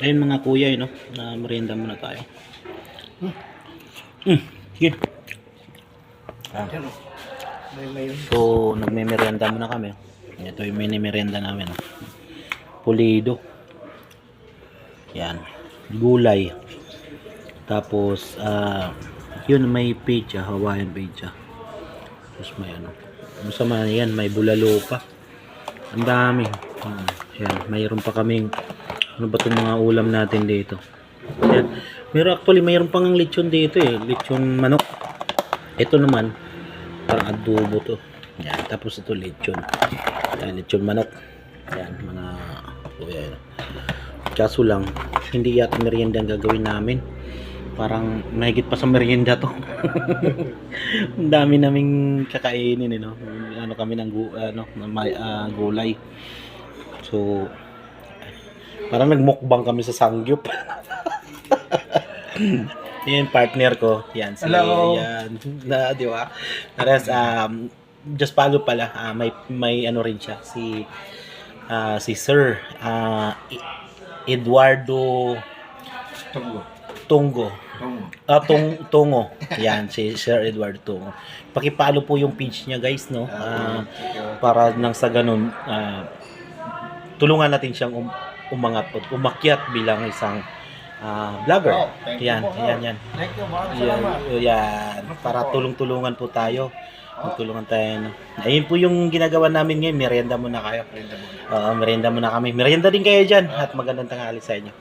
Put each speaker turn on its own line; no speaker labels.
Ayun mga kuya, no? Na merienda muna tayo. Sige. Ah.
Yan, oh. May
So, nagme-merienda muna kami. Ito yung mini merienda namin. Oh. Pulido. Yan. Gulay. Tapos, yun may pizza, Hawaiian pizza. Tapos may ano. Masama yan, may bulalo pa. Ang dami. Yan, mayroon pa kaming ano ba itong mga ulam natin dito. Yan. Mayroon pang lechon dito eh. Lechon manok. Ito naman, parang adobo to. Yan, tapos ito lechon. Yan, lechon manok. Yan, mga yan. Kaso lang, hindi yata merienda ang gagawin namin. Parang mahigit pa sa merienda to. Ang dami naming kakainin, no? Ano kami ng gulay. So, parang nagmukbang kami sa sangyup. Yan partner ko. Yan si
Hello.
yan. Na, di ba? Aras just follow pala. May ano rin siya si Sir Eduardo Tungo. Tungo. Yan, si Sir Edward Tungo. Paki-follow po yung page niya, guys, no? Para nang sa ganun, tulungan natin siyang umakyat bilang isang vlogger.
Oh, thank you
Yan,
po.
yan.
Thank you, maraming salamat.
Yan. Para tulong-tulungan po tayo. Magtulungan tayo. No? Ayun po yung ginagawa namin ngayon. Merienda muna kayo. Merienda muna kami. Merienda din kayo dyan. At magandang tanghali sa inyo.